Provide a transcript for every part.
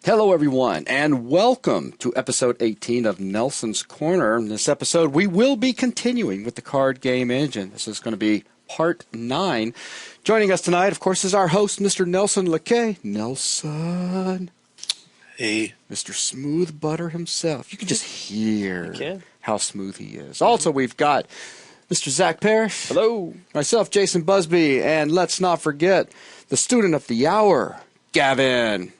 Hello, everyone, and welcome to episode 18 of Nelson's Corner. In this episode, we will be continuing with the card game engine. This is going to be part 9. Joining us tonight, of course, is our host, Mr. Nelson Lackey. Nelson. Hey. Mr. Smooth Butter himself. You can just hear how smooth he is. Also, we've got Mr. Zach Parrish. Hello. Myself, Jason Busby. And let's not forget the student of the hour, Gavin.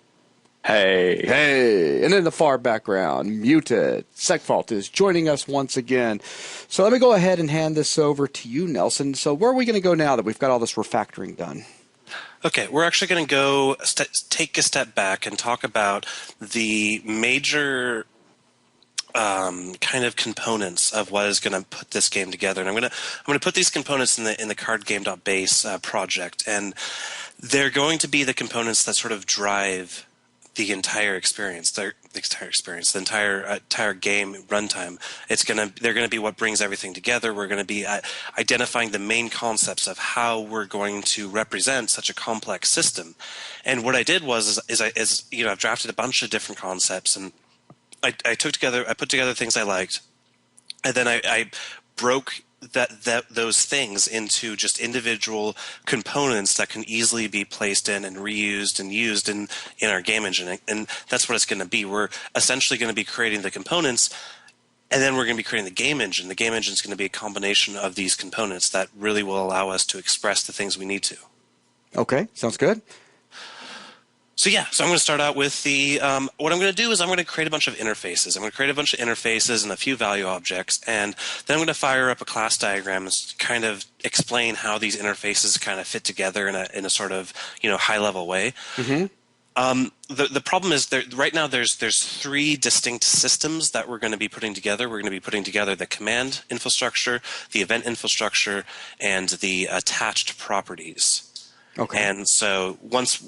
Hey. Hey. And in the far background, muted, Secfault is joining us once again. So let me go ahead and hand this over to you, Nelson. So where are we going to go now that we've got all this refactoring done? Okay, we're actually going to go take a step back and talk about the major kind of components of what is going to put this game together. And I'm going to put these components in the cardgame.base project, and they're going to be the components that sort of drive the entire experience, the entire game runtime. They're gonna be what brings everything together. We're gonna be identifying the main concepts of how we're going to represent such a complex system. And what I did was I've drafted a bunch of different concepts, and I put together things I liked, and then I broke those things into just individual components that can easily be placed in and reused and used in our game engine. And that's what it's going to be. We're essentially going to be creating the components, and then we're going to be creating the game engine. The game engine is going to be a combination of these components that really will allow us to express the things we need to. Okay, sounds good. So I'm going to start out with the, what I'm going to do is I'm going to create a bunch of interfaces. I'm going to create a bunch of interfaces and a few value objects, and then I'm going to fire up a class diagram and kind of explain how these interfaces kind of fit together in a sort of, high-level way. Mm-hmm. The problem is right now there's 3 distinct systems that we're going to be putting together. We're going to be putting together the command infrastructure, the event infrastructure, and the attached properties. Okay. And so once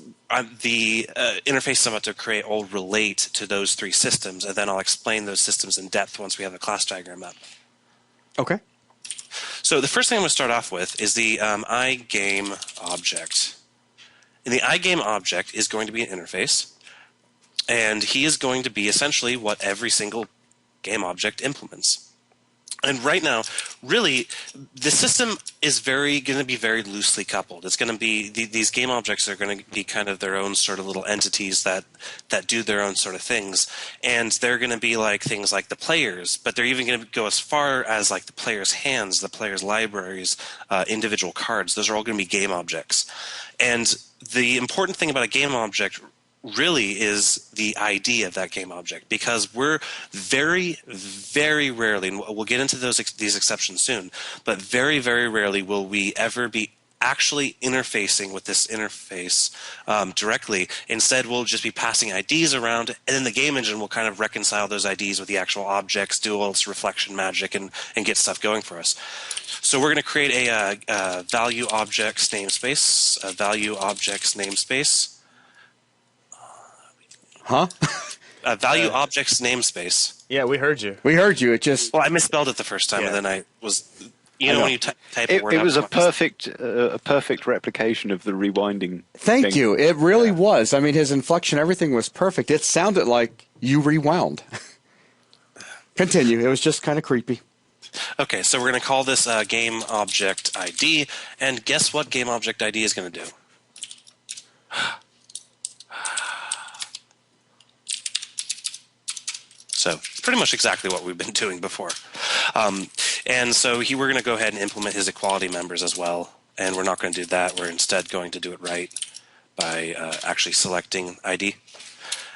the interfaces I'm about to create all relate to those 3 systems, and then I'll explain those systems in depth once we have the class diagram up. Okay. So the first thing I'm going to start off with is the iGame object. And the iGame object is going to be an interface, and he is going to be essentially what every single game object implements. And right now, really, the system is going to be very loosely coupled. It's going to be these game objects are going to be kind of their own sort of little entities that do their own sort of things, and they're going to be like things like the players, but they're even going to go as far as like the players' hands, the players' libraries, individual cards. Those are all going to be game objects, and the important thing about a game object really is the ID of that game object, because we're very, very rarely, and we'll get into these exceptions soon, but very, very rarely will we ever be actually interfacing with this interface directly. Instead, we'll just be passing IDs around, and then the game engine will kind of reconcile those IDs with the actual objects, do all its reflection magic, and get stuff going for us. So we're going to create a value objects namespace, a value objects namespace. Huh? A value objects namespace. Yeah, we heard you. We heard you. It just... Well, I misspelled it the first time, and then I was... when you type a word it was a perfect replication of the rewinding Thank thing. you. It really was. I mean, his inflection, everything was perfect. It sounded like you rewound. Continue. It was just kind of creepy. Okay, so we're going to call this game object ID, and guess what game object ID is going to do? So pretty much exactly what we've been doing before. And so we're going to go ahead and implement his equality members as well. And we're not going to do that. We're instead going to do it right by actually selecting ID.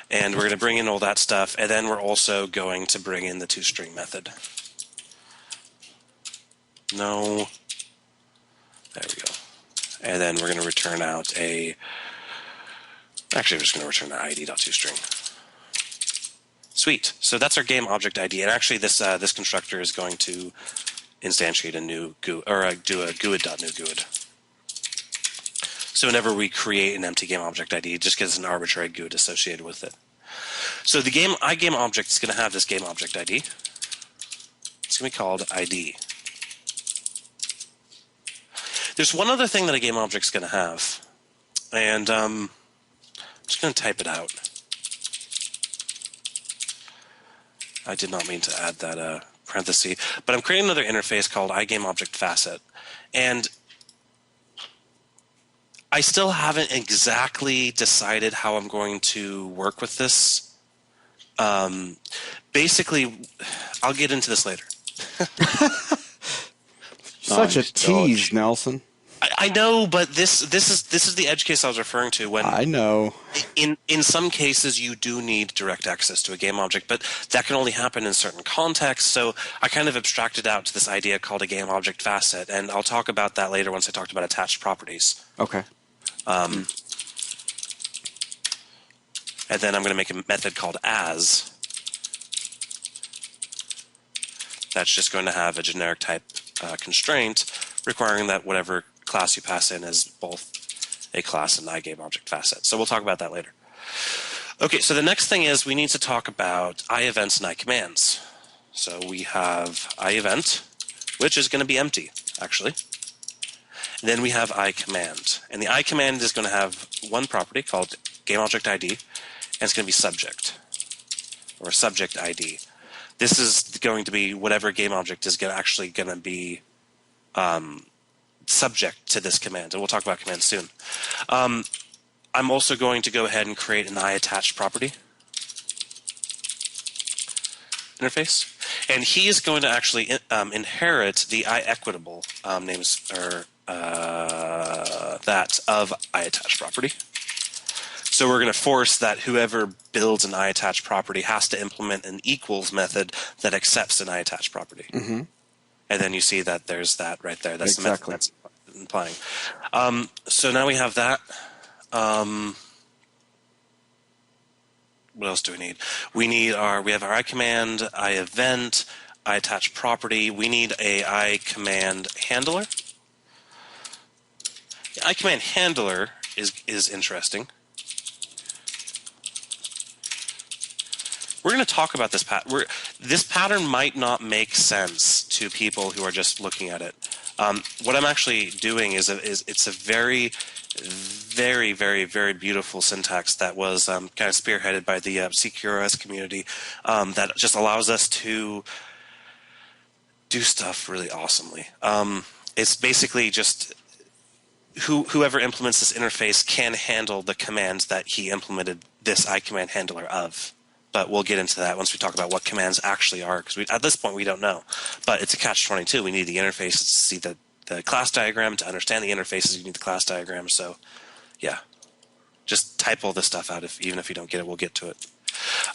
And we're going to bring in all that stuff. And then we're also going to bring in the toString method. No. There we go. And then we're going to return out a... Actually, we're just going to return the ID.toString. Sweet. So that's our game object ID, and actually this constructor is going to instantiate a new GUID, or do a GUID.new GUID. So whenever we create an empty game object ID, it just gets an arbitrary GUID associated with it. So the iGame object is going to have this game object ID. It's going to be called ID. There's one other thing that a game object is going to have, and I'm just going to type it out. I did not mean to add that parenthesis, but I'm creating another interface called iGameObjectFacet, and I still haven't exactly decided how I'm going to work with this. Basically, I'll get into this later. Such a Nice tease, dodge. Nelson. I know, but this is the edge case I was referring to. When I know. in some cases you do need direct access to a game object, but that can only happen in certain contexts. So I kind of abstracted out to this idea called a game object facet, and I'll talk about that later once I talked about attached properties. Okay. And then I'm going to make a method called as. That's just going to have a generic type constraint requiring that whatever class you pass in is both a class and iGameObjectFacet. So we'll talk about that later. Okay, so the next thing is we need to talk about iEvents and iCommands. So we have iEvent, which is going to be empty, actually. And then we have iCommand. And the iCommand is going to have one property called GameObjectID, and it's going to be subject, or subject ID. This is going to be whatever game object is actually going to be subject to this command, and we'll talk about commands soon. I'm also going to go ahead and create an iAttached property interface, and he is going to actually inherit the iEquitable names, or that of iAttached property. So we're going to force that whoever builds an iAttached property has to implement an equals method that accepts an iAttached property. Mm-hmm. And then you see that there's that right there. That's Exactly. the method that's implying. So now we have that. What else do we need? We have our iCommand, iEvent, iAttached property. We need a iCommand handler. The iCommand handler is interesting. We're going to talk about this pattern. This pattern might not make sense to people who are just looking at it. What I'm actually doing is it's a very, very, very, very beautiful syntax that was kind of spearheaded by the CQRS community that just allows us to do stuff really awesomely. It's basically just whoever implements this interface can handle the commands that he implemented this iCommand handler of. But we'll get into that once we talk about what commands actually are, because at this point we don't know. But it's a catch-22. We need the interfaces to see the class diagram. To understand the interfaces, you need the class diagram. So, yeah, just type all this stuff out. Even if you don't get it, we'll get to it.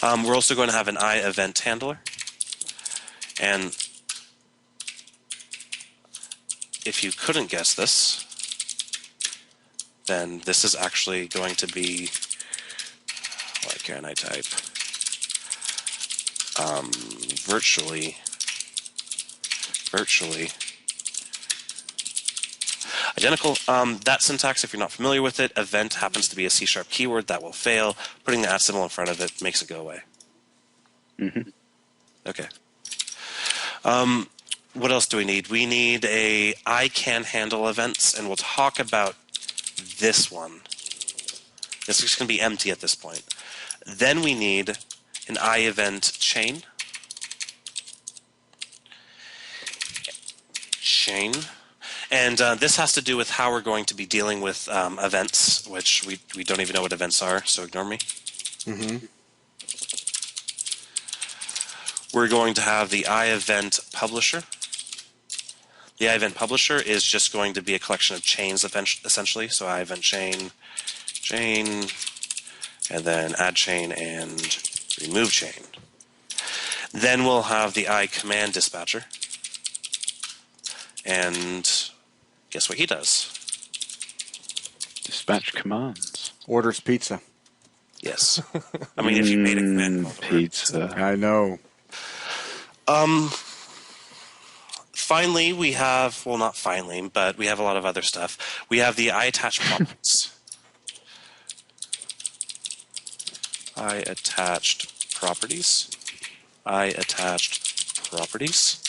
We're also going to have an iEvent handler. And if you couldn't guess this, then this is actually going to be, what can I type? Virtually identical. That syntax, if you're not familiar with it, event happens to be a C# keyword that will fail. Putting the @ symbol in front of it makes it go away. Mm-hmm. Okay. What else do we need? We need a I can handle events, and we'll talk about this one. This is going to be empty at this point. Then we need an iEvent chain. And this has to do with how we're going to be dealing with events, which we don't even know what events are, so ignore me. Mm-hmm. We're going to have the iEvent publisher. The iEvent publisher is just going to be a collection of chains, essentially. So iEvent chain, and then add chain and remove chain. Then we'll have the iCommand dispatcher. And guess what he does? Dispatch commands. Orders pizza. Yes. I mean, if you made a command called order. Pizza. I know. Finally, we have, well, not finally, but we have a lot of other stuff. We have the iAttached properties. iAttached properties.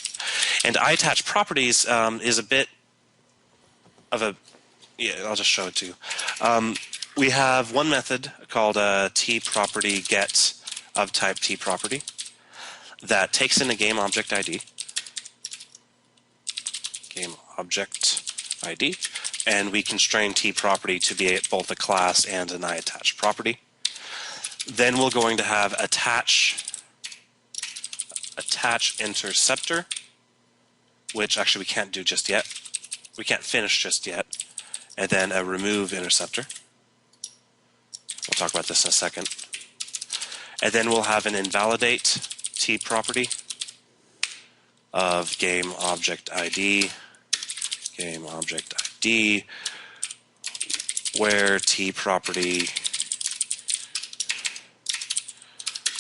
And iAttached properties is a bit of a, yeah, I'll just show it to you. We have one method called tProperty get of type tProperty. that takes in a game object ID. Game object ID. And we constrain T property to be both a class and an IAttach property. Then we're going to have attach interceptor, which actually we can't do just yet. We can't finish just yet. And then a remove interceptor. We'll talk about this in a second. And then we'll have an invalidate T property of game object ID, where T property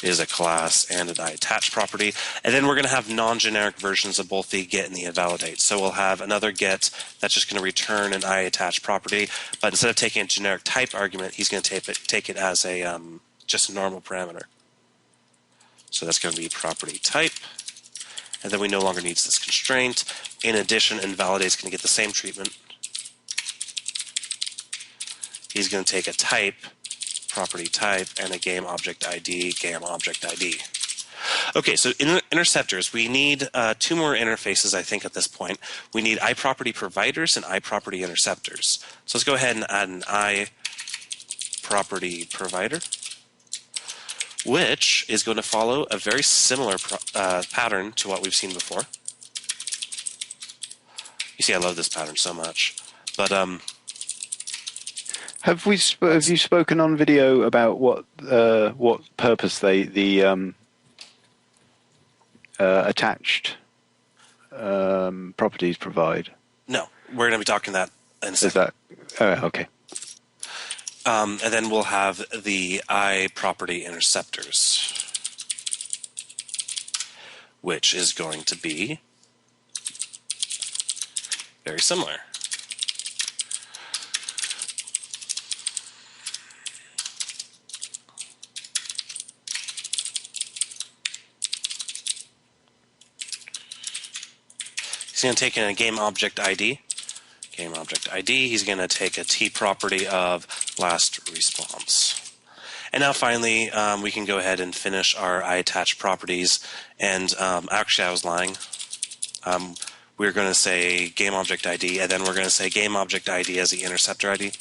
is a class and an IAttach property. And then we're going to have non-generic versions of both the get and the invalidate. So we'll have another get that's just going to return an IAttach property, but instead of taking a generic type argument, he's going to take it as a just a normal parameter. So that's going to be property type. And then we no longer need this constraint. In addition, invalidate is going to get the same treatment. He's going to take a type, property type, and a game object ID. Okay, so in interceptors, we need two more interfaces, I think, at this point. We need iProperty providers and iProperty interceptors. So let's go ahead and add an iProperty provider, which is going to follow a very similar pattern to what we've seen before. You see, I love this pattern so much. But have you spoken on video about what purpose the attached properties provide? No, we're going to be talking that in a second. Is that okay? And then we'll have the iProperty interceptors, which is going to be very similar. He's going to take in a game object ID. He's going to take a T property of last response. And now finally, we can go ahead and finish our IAttach properties. And actually, I was lying. We're going to say game object ID, and then we're going to say game object ID as the interceptor ID.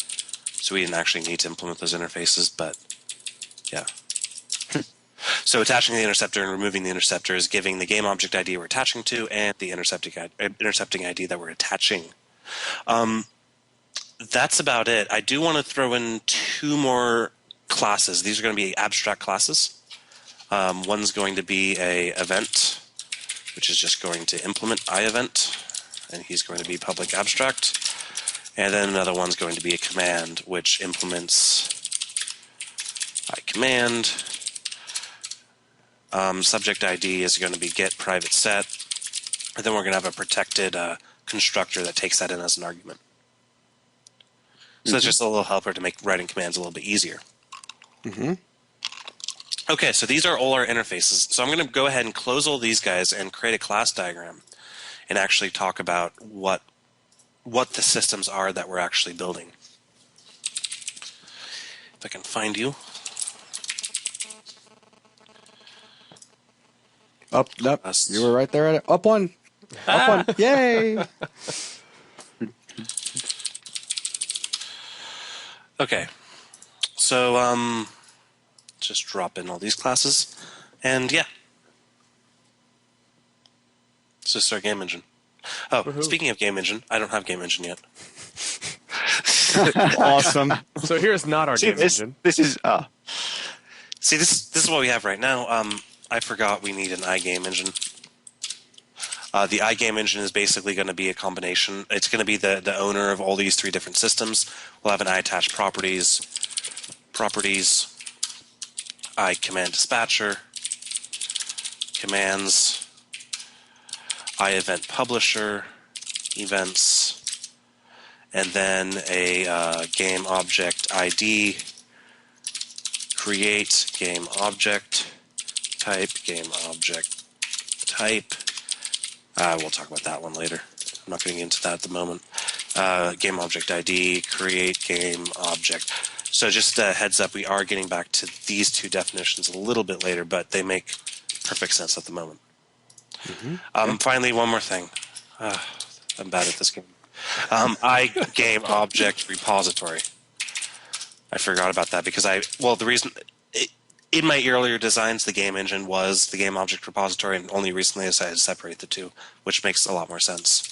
So we didn't actually need to implement those interfaces, but yeah. So attaching the interceptor and removing the interceptor is giving the game object ID we're attaching to and the intercepting ID that we're attaching. That's about it. I do want to throw in two more classes. These are going to be abstract classes. One's going to be a event, which is just going to implement iEvent, and he's going to be public abstract. And then another one's going to be a command, which implements iCommand. Subject ID is going to be get private set, and then we're going to have a protected constructor that takes that in as an argument. So that's just a little helper to make writing commands a little bit easier. Okay, so these are all our interfaces. So I'm going to go ahead and close all these guys and create a class diagram and actually talk about what the systems are that we're actually building. If I can find you. Up, you were right there at it. Up one. Up one. Yay. Okay. So, just drop in all these classes. And yeah. Let's just start Game Engine. Oh, speaking of Game Engine, I don't have Game Engine yet. Awesome. So here's not our game engine. This is See, this is what we have right now. I forgot we need an iGame engine. The iGame engine is basically going to be a combination. It's going to be the owner of all these three different systems. We'll have an iAttach properties, iCommand dispatcher, commands, iEvent publisher, events, and then a game object ID, create game object, type game object type. We'll talk about that one later. I'm not getting into that at the moment. Game object ID, create game object. So just a heads up, we are getting back to these two definitions a little bit later, but they make perfect sense at the moment. Finally, one more thing. I'm bad at this game. iGame object repository. I forgot about that because the reason in my earlier designs, the game engine was the game object repository, and only recently I decided to separate the two, which makes a lot more sense.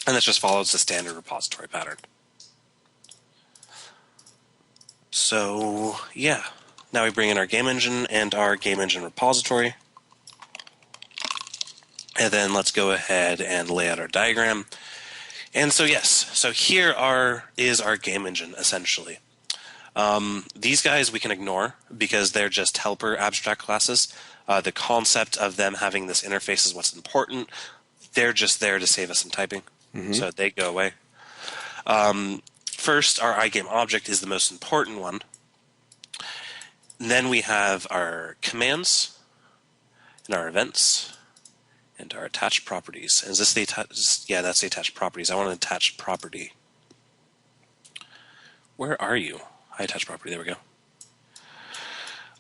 And this just follows the standard repository pattern. So, yeah. Now we bring in our game engine and our game engine repository. And then let's go ahead and lay out our diagram. And so, yes. So here is our game engine, essentially. These guys we can ignore because they're just helper abstract classes. The concept of them having this interface is what's important. They're just there to save us some typing. So they go away. First, our iGame object is the most important one. And then we have our commands and our events and our attached properties. Is this the attached? Yeah, that's the attached properties. I want an attached property. Where are you? Hi, attached property. There we go.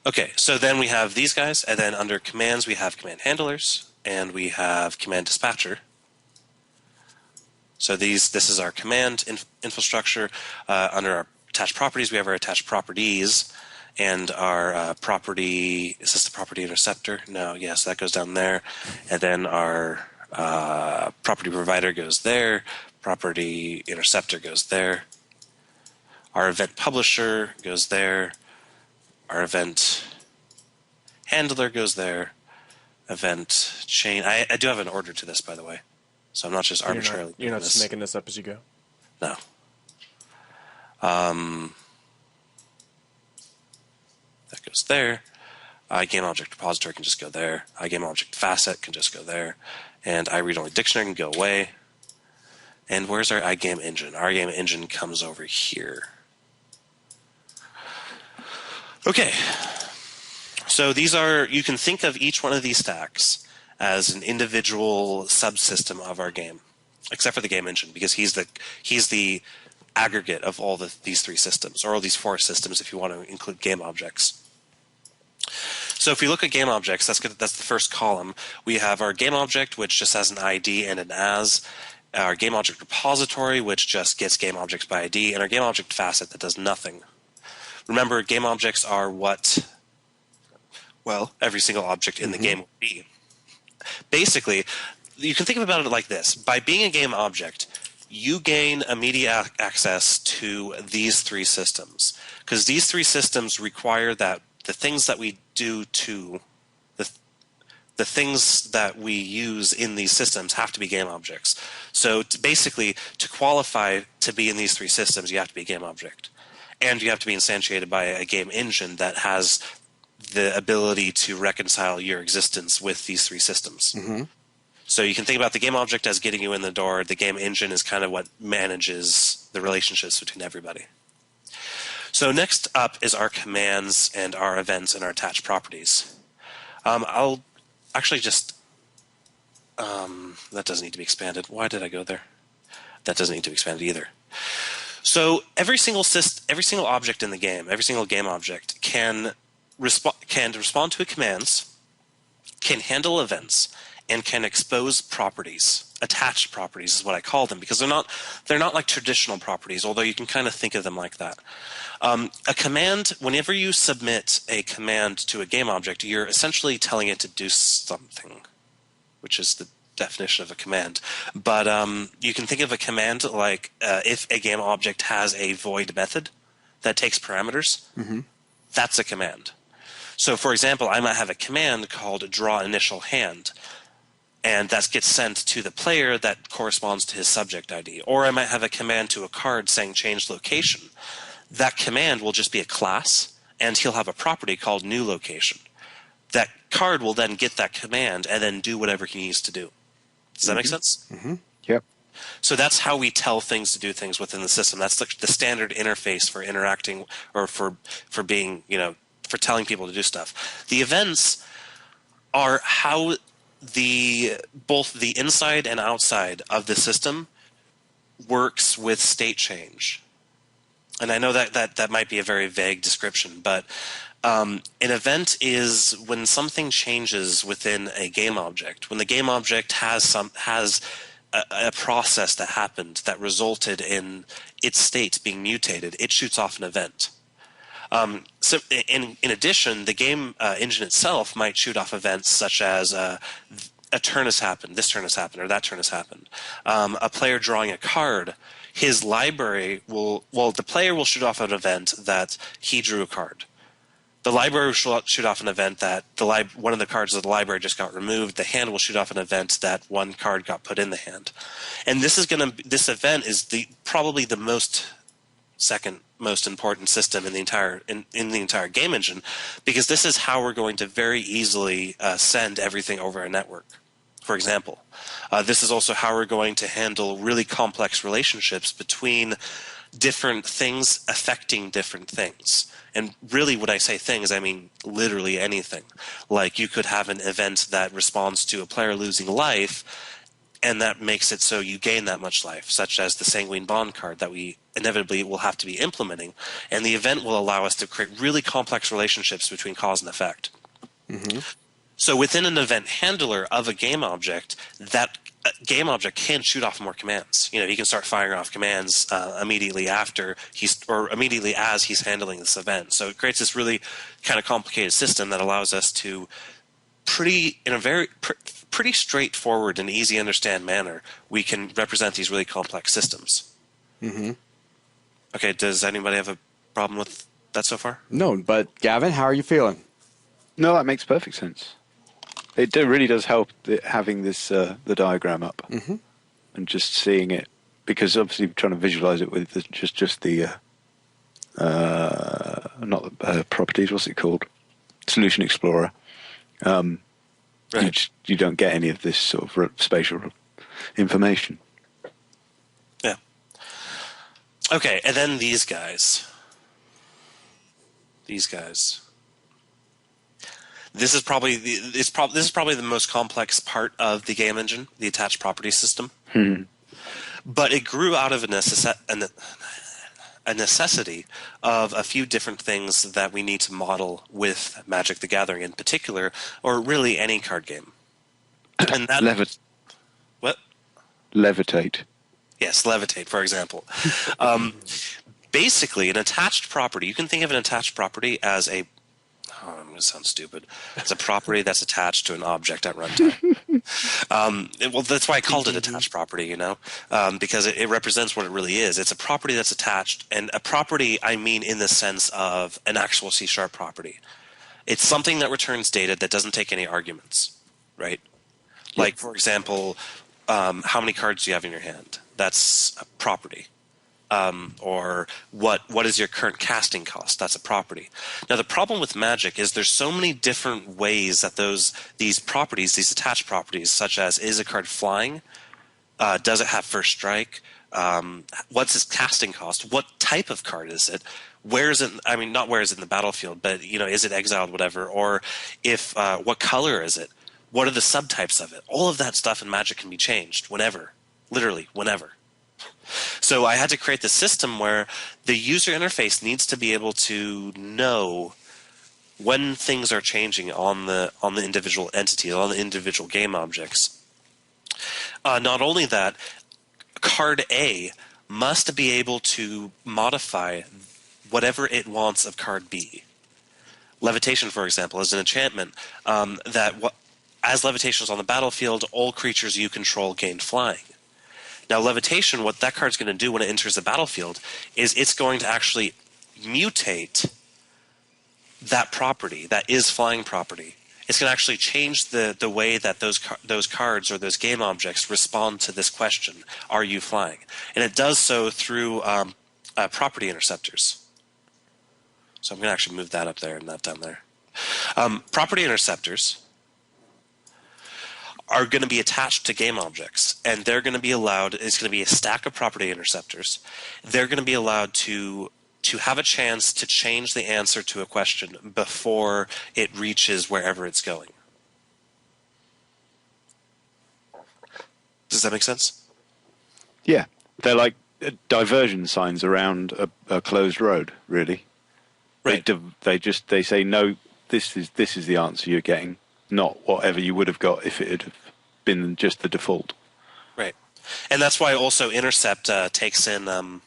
Okay, so then we have these guys, and then under commands we have command handlers, and we have command dispatcher. So this is our command infrastructure. Under our attached properties, we have our attached properties and our property. Is this the property interceptor? No, yes, that goes down there. And then our property provider goes there. Property interceptor goes there. Our event publisher goes there. Our event handler goes there. Event chain. I do have an order to this, by the way. So I'm not just arbitrarily. You're not just making this up as you go. No. That goes there. iGame object repository can just go there. iGame object facet can just go there. And iRead-only dictionary can go away. And where's our iGame engine? Our iGame engine comes over here. Okay. So you can think of each one of these stacks as an individual subsystem of our game, except for the game engine, because he's the aggregate of all these three systems, or all these four systems if you want to include game objects. So if we look at game objects, that's the first column. We have our game object, which just has an ID and an as, our game object repository, which just gets game objects by ID, and our game object facet that does nothing. Remember, game objects are what, every single object in the game will be. Basically, you can think about it like this. By being a game object, you gain immediate access to these three systems, because these three systems require that the things that we do to the things that we use in these systems have to be game objects. So basically, to qualify to be in these three systems, you have to be a game object. And you have to be instantiated by a game engine that has the ability to reconcile your existence with these three systems. So you can think about the game object as getting you in the door. The game engine is kind of what manages the relationships between everybody. So next up is our commands and our events and our attached properties. I'll actually just... that doesn't need to be expanded. Why did I go there? That doesn't need to be expanded either. So every single object in the game, every single game object can respond to commands, can handle events, and can expose properties. Attached properties is what I call them, because they're not like traditional properties, although you can kind of think of them like that. A command, whenever you submit a command to a game object, you're essentially telling it to do something, which is the definition of a command. But you can think of a command like if a game object has a void method that takes parameters, that's a command. So for example, I might have a command called draw initial hand, and that gets sent to the player that corresponds to his subject ID. Or I might have a command to a card saying change location. That command will just be a class, and he'll have a property called new location. That card will then get that command and then do whatever he needs to do. Does that make sense? Yep. So that's how we tell things to do things within the system. That's the standard interface for interacting, or for being, for telling people to do stuff. The events are how both the inside and outside of the system works with state change. and I know that might be a very vague description, but an event is when something changes within a game object. When the game object has a process that happened that resulted in its state being mutated, it shoots off an event. So, in addition, the game engine itself might shoot off events such as a turn has happened, this turn has happened, or that turn has happened. A player drawing a card, his library the player will shoot off an event that he drew a card. The library will shoot off an event that one of the cards of the library just got removed. The hand will shoot off an event that one card got put in the hand. And this event is probably the second most important system in the entire game engine, because this is how we're going to very easily send everything over a network. For example, this is also how we're going to handle really complex relationships between different things affecting different things. And really, when I say things, I mean literally anything. Like, you could have an event that responds to a player losing life, and that makes it so you gain that much life, such as the Sanguine Bond card that we inevitably will have to be implementing. And the event will allow us to create really complex relationships between cause and effect. Mm-hmm. So within an event handler of a game object, that game object can shoot off more commands. He can start firing off commands immediately as he's handling this event. So it creates this really kind of complicated system that allows us to pretty straightforward and easy to understand manner, we can represent these really complex systems. Mm-hmm. Okay, does anybody have a problem with that so far? No, but Gavin, how are you feeling? No, that makes perfect sense. It really does help having this the diagram up and just seeing it, because obviously trying to visualize it with just the not the properties. What's it called? Solution Explorer. Right. You don't get any of this sort of spatial information. Yeah. Okay, and then these guys. This is probably the most complex part of the game engine, the attached property system. But it grew out of a necessity of a few different things that we need to model with Magic the Gathering in particular, or really any card game. And that what? Levitate. Yes, levitate, for example. Basically, an attached property, you can think of an attached property as I'm going to sound stupid. It's a property that's attached to an object at runtime. Well, that's why I called it attached property, because it represents what it really is. It's a property that's attached, and a property, I mean in the sense of an actual C# property. It's something that returns data that doesn't take any arguments, right? Yep. Like, for example, how many cards do you have in your hand? That's a property. Or what is your current casting cost? That's a property. Now, the problem with Magic is there's so many different ways that these properties, these attached properties, such as, is a card flying? Does it have first strike? What's its casting cost? What type of card is it? Where is it? I mean, not where is it in the battlefield, but is it exiled, whatever? Or what color is it? What are the subtypes of it? All of that stuff in Magic can be changed whenever, literally whenever. So I had to create the system where the user interface needs to be able to know when things are changing on the individual entities, on the individual game objects. Not only that, card A must be able to modify whatever it wants of card B. Levitation, for example, is an enchantment as levitation is on the battlefield, all creatures you control gain flying. Now, levitation, what that card's going to do when it enters the battlefield is it's going to actually mutate that property, that is flying property. It's going to actually change the way that those cards or those game objects respond to this question, are you flying? And it does so through property interceptors. So I'm going to actually move that up there and that down there. Property interceptors are going to be attached to game objects, and they're going to be allowed, it's going to be a stack of property interceptors. They're going to be allowed to have a chance to change the answer to a question before it reaches wherever it's going. Does that make sense? Yeah. They're like diversion signs around a closed road. Really, Right. they say no. This is the answer you're getting, not whatever you would have got if it had been just the default. Right. And that's why also intercept takes in,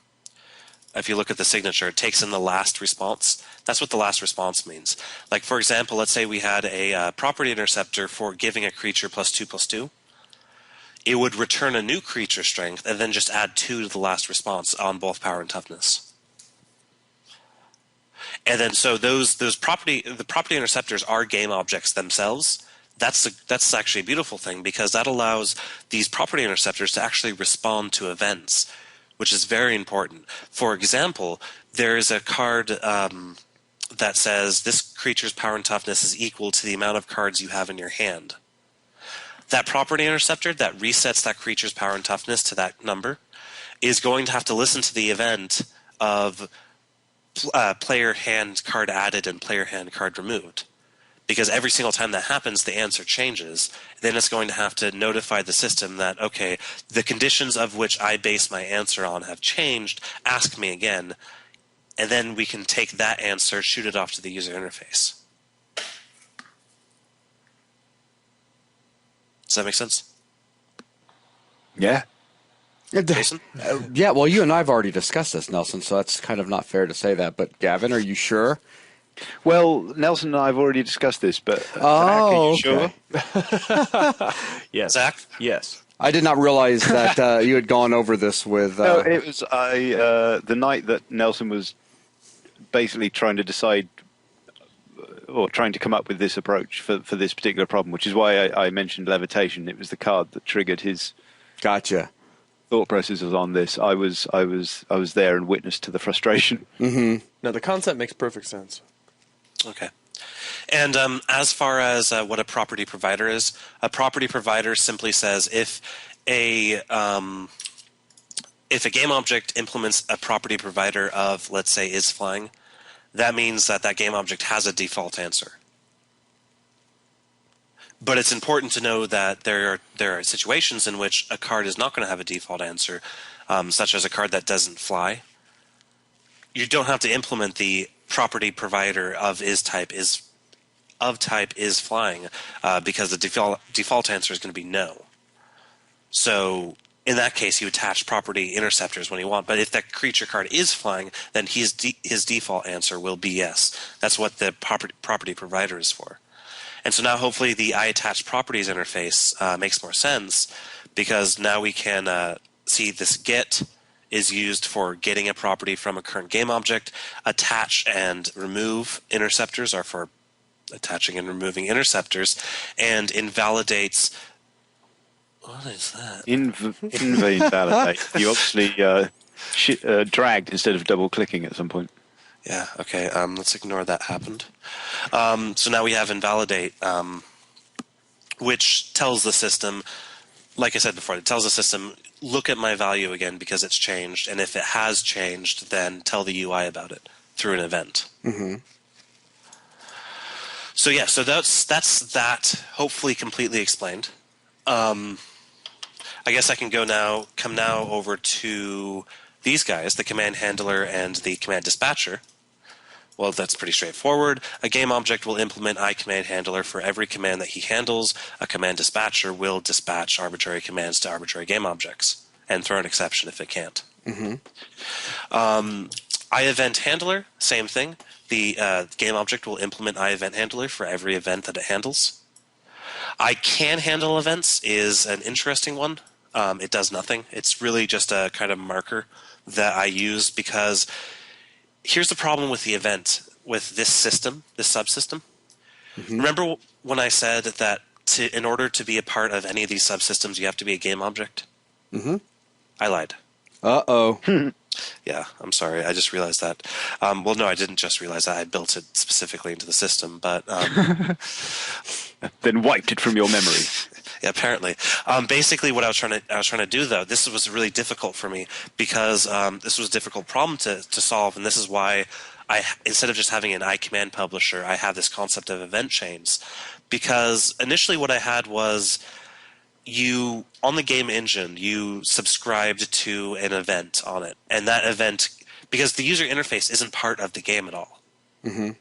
if you look at the signature, it takes in the last response. That's what the last response means. Like, for example, let's say we had a property interceptor for giving a creature +2/+2. It would return a new creature strength and then just add 2 to the last response on both power and toughness. And then so the property interceptors are game objects themselves. That's actually a beautiful thing, because that allows these property interceptors to actually respond to events, which is very important. For example, there is a card that says this creature's power and toughness is equal to the amount of cards you have in your hand. That property interceptor that resets that creature's power and toughness to that number is going to have to listen to the event of player hand card added and player hand card removed. Because every single time that happens, the answer changes. Then it's going to have to notify the system that, okay, the conditions of which I base my answer on have changed, ask me again, and then we can take that answer, shoot it off to the user interface. Does that make sense? Yeah. Jason? Yeah, well, you and I have already discussed this, Nelson, so that's kind of not fair to say that. But Gavin, are you sure? Well, Nelson and I have already discussed this, but Zach, Oh, are you okay. sure? Yes. Zach? Yes. I did not realize that you had gone over this with... No, it was the night that Nelson was basically trying to decide or trying to come up with this approach for this particular problem, which is why I mentioned levitation. It was the card that triggered his Gotcha. thought processes on this. I was there and witness to the frustration. Mm-hmm. No, the concept makes perfect sense. Okay. And as far as what a property provider is, a property provider simply says if a game object implements a property provider of, let's say, is flying, that means that that game object has a default answer. But it's important to know that there are situations in which a card is not going to have a default answer, such as a card that doesn't fly. You don't have to implement the property provider of type is flying, because the default answer is going to be no. So in that case, you attach property interceptors when you want. But if that creature card is flying, then his default answer will be yes. That's what the property provider is for. And so now hopefully the iAttach properties interface makes more sense, because now we can see this get is used for getting a property from a current game object. Attach and remove interceptors are for attaching and removing interceptors, and invalidates. What is that? Invalidate. You obviously dragged instead of double clicking at some point. Yeah, okay, let's ignore that happened. So now we have invalidate, which tells the system, like I said before, it tells the system, look at my value again because it's changed, and if it has changed, then tell the UI about it through an event. Mm-hmm. So yeah, so that's that, hopefully completely explained. I guess I can come now over to these guys, the command handler and the command dispatcher. Well, that's pretty straightforward. A game object will implement iCommand handler for every command that he handles. A command dispatcher will dispatch arbitrary commands to arbitrary game objects and throw an exception if it can't. Mm-hmm. iEvent handler, same thing. The game object will implement iEvent handler for every event that it handles. I can handle events is an interesting one. It does nothing. It's really just a kind of marker that I use, because here's the problem with the event, with this system, this subsystem. Mm-hmm. Remember when I said that in order to be a part of any of these subsystems, you have to be a game object? Mm-hmm. I lied. Uh-oh. Yeah, I'm sorry. I just realized that. Well, no, I didn't just realize that. I built it specifically into the system, but... Then wiped it from your memory. Yeah, apparently. Basically, what I was trying to do, though, this was really difficult for me, because this was a difficult problem to solve, and this is why instead of just having an iCommand publisher, I have this concept of event chains. Because initially what I had was, you on the game engine, you subscribed to an event on it, and that event, because the user interface isn't part of the game at all. Mm-hmm.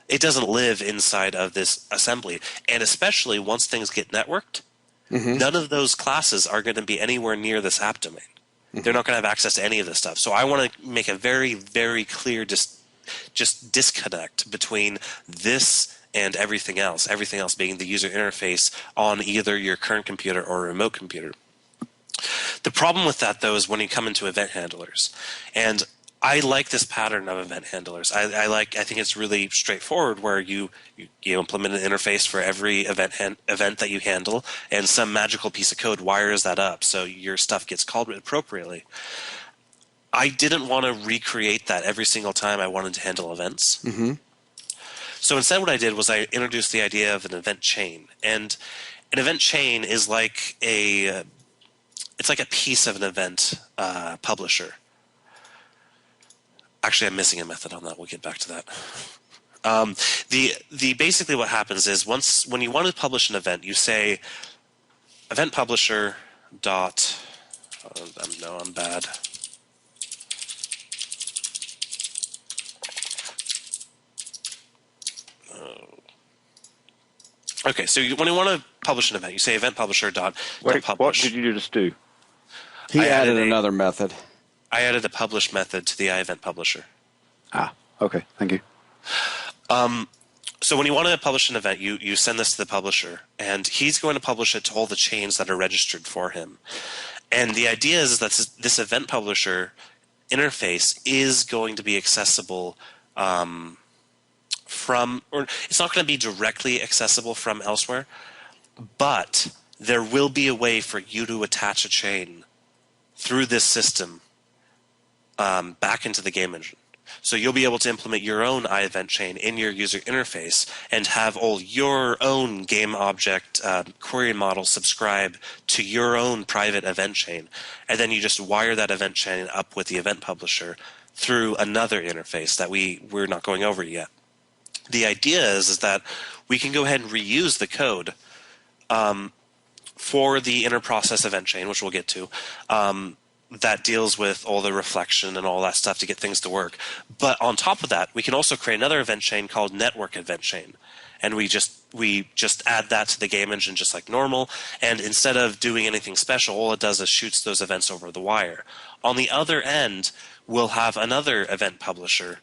It doesn't live inside of this assembly, and especially once things get networked, none of those classes are going to be anywhere near this app domain. They're not going to have access to any of this stuff. So I want to make a very, very clear just disconnect between this and everything else being the user interface on either your current computer or a remote computer. The problem with that, though, is when you come into event handlers. And I like this pattern of event handlers. I think it's really straightforward, where you implement an interface for every event that you handle, and some magical piece of code wires that up so your stuff gets called appropriately. I didn't want to recreate that every single time I wanted to handle events. Mm-hmm. So instead what I did was I introduced the idea of an event chain. And an event chain is like it's like a piece of an event publisher. Actually, I'm missing a method on that. We'll get back to that. The basically what happens is when you want to publish an event, you say event publisher dot. No, I'm bad. Okay, so when you want to publish an event, you say event publisher dot Wait, publish. what did you just do? He I added added another method. I added a publish method to the iEvent publisher. Ah, okay, thank you. So when you want to publish an event, you send this to the publisher, and he's going to publish it to all the chains that are registered for him. And the idea is that this event publisher interface is going to be accessible or it's not going to be directly accessible from elsewhere, but there will be a way for you to attach a chain through this system back into the game engine. So you'll be able to implement your own iEvent chain in your user interface and have all your own game object query model subscribe to your own private event chain. And then you just wire that event chain up with the event publisher through another interface that we're not going over yet. The idea is that we can go ahead and reuse the code for the inter-process event chain, which we'll get to, that deals with all the reflection and all that stuff to get things to work. But on top of that, we can also create another event chain called network event chain. And we just add that to the game engine just like normal. And instead of doing anything special, all it does is shoots those events over the wire. On the other end, we'll have another event publisher.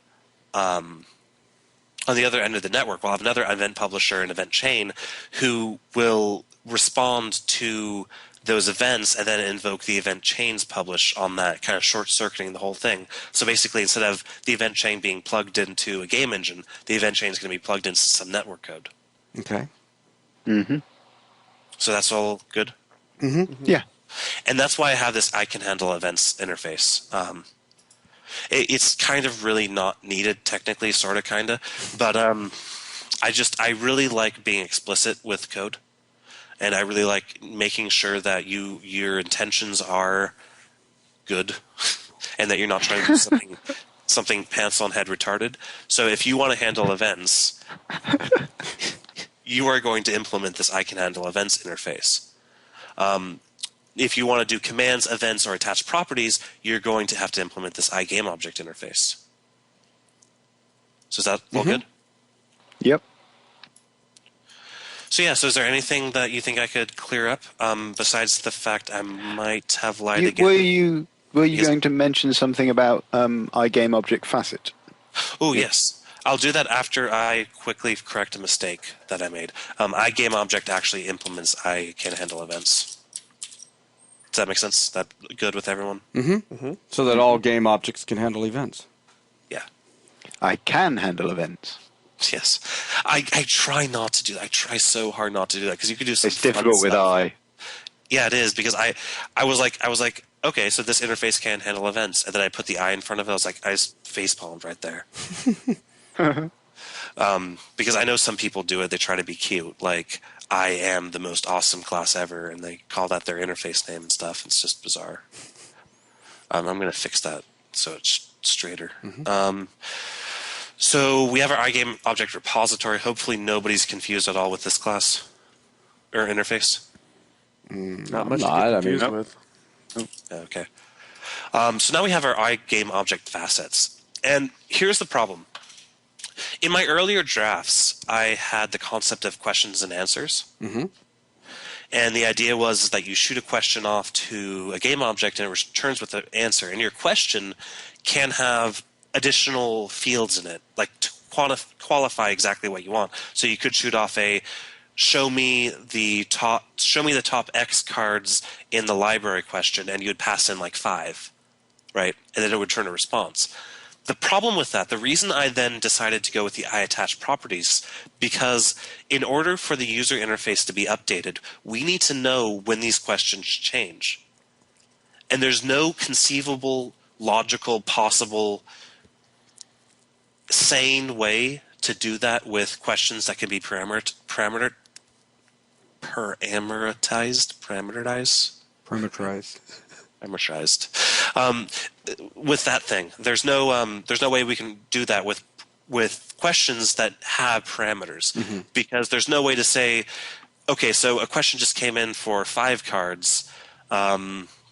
On the other end of the network, we'll have another event publisher and event chain who will respond to those events and then invoke the event chains publish on that, kind of short-circuiting the whole thing. So basically, instead of the event chain being plugged into a game engine, the event chain is going to be plugged into some network code. Okay. Mm-hmm. So that's all good? Mm-hmm. Yeah. And that's why I have this I can handle events interface. It's kind of really not needed technically, sort of, kind of. But I really like being explicit with code. And I really like making sure that your intentions are good and that you're not trying to do something pants on head retarded. So if you want to handle events, you are going to implement this I can handle events interface. If you want to do commands, events, or attach properties, you're going to have to implement this iGameObject interface. So is that all good? Yep. So so is there anything that you think I could clear up besides the fact I might have lied again? Were you going to mention something about iGameObject facet? Oh, yes. I'll do that after I quickly correct a mistake that I made. iGameObject actually implements I can handle events. Does that make sense? Is that good with everyone? Mm-hmm. Mm-hmm. So that all game objects can handle events. Yeah. I can handle events. Yes. I try not to do that. I try so hard not to do that because you could do some It's difficult with I. Yeah, it is, because I was like, okay, so this interface can handle events, and then I put the I in front of it. I was like, I just facepalmed right there. Because I know some people do it. They try to be cute, like I am the most awesome class ever, and they call that their interface name and stuff. It's just bizarre. I'm going to fix that so it's straighter. Mm-hmm. So we have our iGameObject repository. Hopefully nobody's confused at all with this class or interface. Not much not. to I get mean, confused with. Okay. So now we have our iGame object facets. And here's the problem. In my earlier drafts, I had the concept of questions and answers. Mhm. And the idea was that you shoot a question off to a game object and it returns with an answer. And your question can have additional fields in it, like to qualify exactly what you want. So you could shoot off a show me the top X cards in the library question, and you would pass in like 5, right? And then it would return a response. The problem with that, the reason I then decided to go with the iAttach properties, because in order for the user interface to be updated, we need to know when these questions change. And there's no conceivable, logical, possible, sane way to do that with questions that can be parameterized. With that thing, there's no way we can do that with questions that have parameters, because there's no way to say, okay, so a question just came in for 5 cards.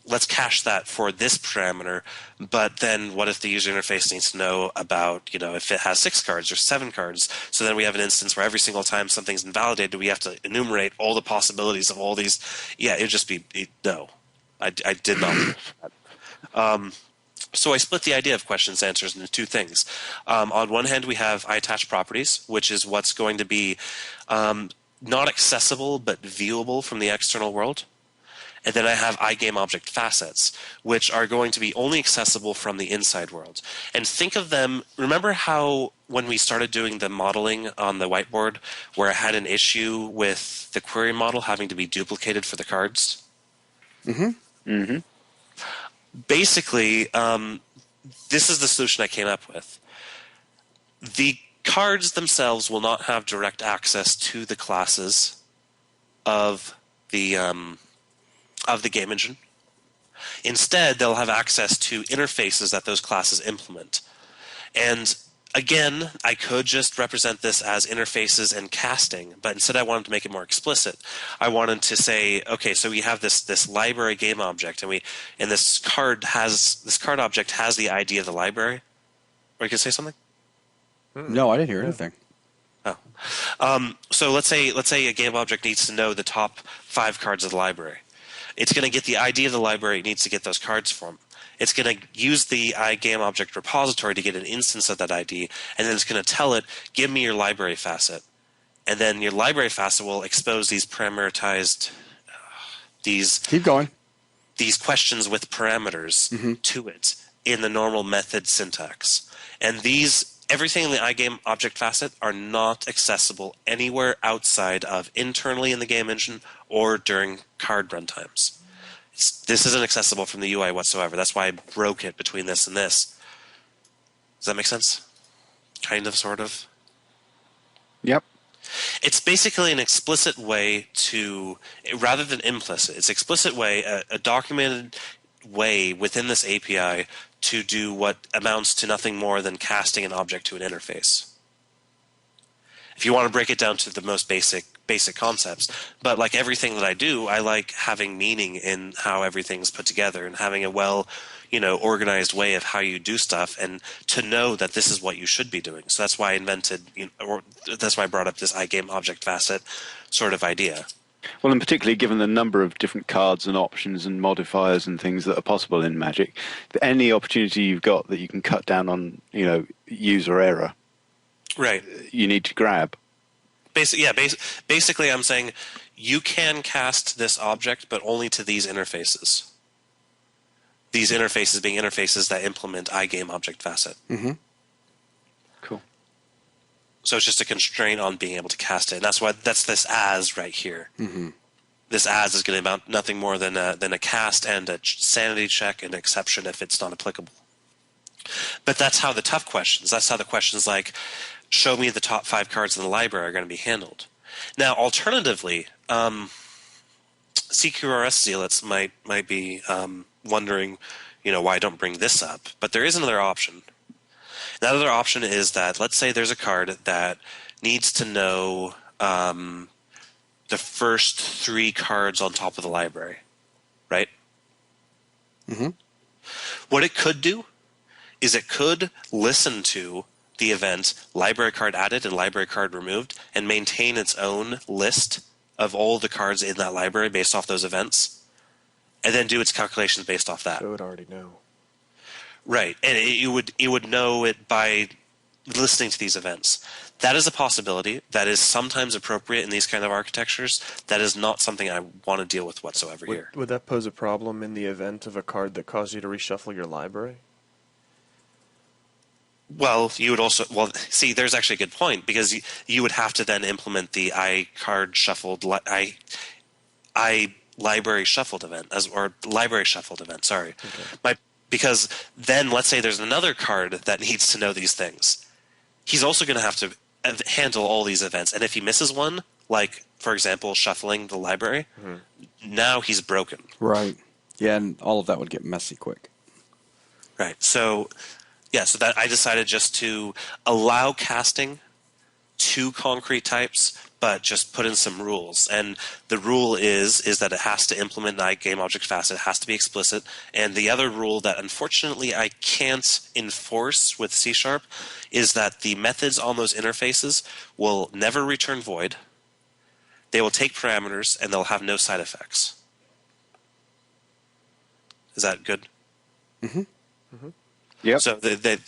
Let's cache that for this parameter, but then what if the user interface needs to know about, if it has 6 cards or 7 cards? So then we have an instance where every single time something's invalidated, we have to enumerate all the possibilities of all these. Yeah, it'd just be no. I did not do that. So I split the idea of questions and answers into 2 things. On one hand, we have iAttach properties, which is what's going to be not accessible but viewable from the external world. And then I have iGame object facets, which are going to be only accessible from the inside world. And think of them, remember how when we started doing the modeling on the whiteboard, where I had an issue with the query model having to be duplicated for the cards? Basically, this is the solution I came up with. The cards themselves will not have direct access to the classes of the game engine. Instead, they'll have access to interfaces that those classes implement. And again, I could just represent this as interfaces and casting, but instead I wanted to make it more explicit. I wanted to say, okay, so we have this library game object, and this card object has the ID of the library. Or you can say something? No, I didn't hear anything. Oh. So let's say a game object needs to know the top 5 cards of the library. It's going to get the ID of the library it needs to get those cards from. It's going to use the iGame object repository to get an instance of that ID, and then it's going to tell it, give me your library facet. And then your library facet will expose these parameterized, Keep going. these questions with parameters to it in the normal method syntax. And everything in the iGame object facet are not accessible anywhere outside of internally in the game engine or during card runtimes. This isn't accessible from the UI whatsoever. That's why I broke it between this and this. Does that make sense? Kind of, sort of? Yep. It's basically an explicit way to, rather than implicit, it's explicit way, a documented way within this API to do what amounts to nothing more than casting an object to an interface. If you want to break it down to the most basic concepts. But like everything that I do, I like having meaning in how everything's put together and having a organized way of how you do stuff, and to know that this is what you should be doing. So that's why that's why I brought up this iGame object facet sort of idea. Well, and particularly given the number of different cards and options and modifiers and things that are possible in Magic, any opportunity you've got that you can cut down on, user error, right, you need to grab. Basically, I'm saying you can cast this object, but only to these interfaces. These interfaces being interfaces that implement iGame object facet. Mm-hmm. Cool. So it's just a constraint on being able to cast it, and that's this as right here. Mm-hmm. This as is going to amount nothing more than a cast and a sanity check and exception if it's not applicable. But that's how the tough questions. That's how the questions like, show me the top 5 cards in the library are going to be handled. Now, alternatively, CQRS zealots might be wondering, why I don't bring this up. But there is another option. That other option is that, let's say there's a card that needs to know the the first 3 cards on top of the library, right? Mm-hmm. What it could do is it could listen to the event library card added and library card removed and maintain its own list of all the cards in that library based off those events, and then do its calculations based off that. So it would already know. Right, and it would know it by listening to these events. That is a possibility. That is sometimes appropriate in these kind of architectures. That is not something I want to deal with whatsoever here. Would that pose a problem in the event of a card that caused you to reshuffle your library? Well, you would also see. There's actually a good point, because you would have to then implement the library shuffled event or library shuffled event. Sorry, okay. Because then let's say there's another card that needs to know these things. He's also going to have to handle all these events, and if he misses one, like for example shuffling the library, now he's broken. Right. Yeah, and all of that would get messy quick. Right. So. Yeah, so that I decided just to allow casting 2 concrete types, but just put in some rules. And the rule is that it has to implement an iGameObject facet. It has to be explicit. And the other rule that unfortunately I can't enforce with C# is that the methods on those interfaces will never return void. They will take parameters, and they'll have no side effects. Is that good? Mm-hmm. Mm-hmm. Yep. So they're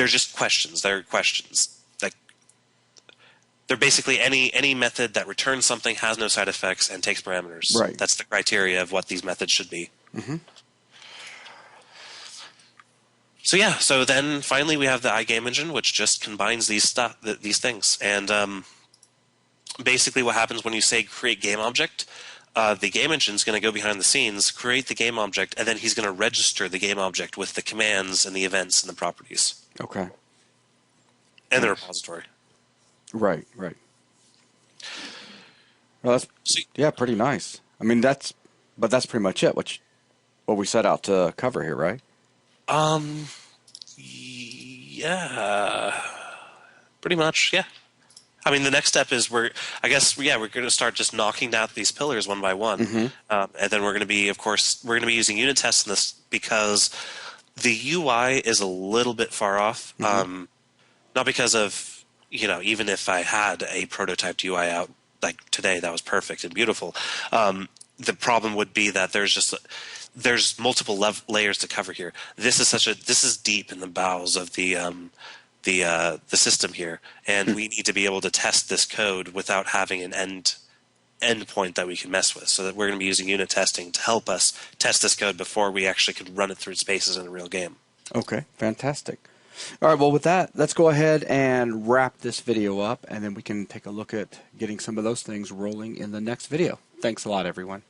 just questions. They're questions. Like they're basically any method that returns something, has no side effects, and takes parameters. Right. That's the criteria of what these methods should be. Mm-hmm. So yeah. So then finally we have the iGame engine, which just combines these things. And basically what happens when you say create game object. The game engine is going to go behind the scenes, create the game object, and then he's going to register the game object with the commands and the events and the properties. Okay. And the repository. Right. Well, that's pretty nice. I mean, that's pretty much it. What we set out to cover here, right? Yeah, pretty much. Yeah. I mean, the next step is we're going to start just knocking down these pillars one by one, and then we're going to be using unit tests in this because the UI is a little bit far off. Not because of even if I had a prototyped UI out like today that was perfect and beautiful, the problem would be that there's multiple layers to cover here. This is deep in the bowels of the system here, and we need to be able to test this code without having an end point that we can mess with. So that we're going to be using unit testing to help us test this code before we actually can run it through spaces in a real game. Okay, fantastic. All right, well, with that, let's go ahead and wrap this video up, and then we can take a look at getting some of those things rolling in the next video. Thanks a lot, everyone.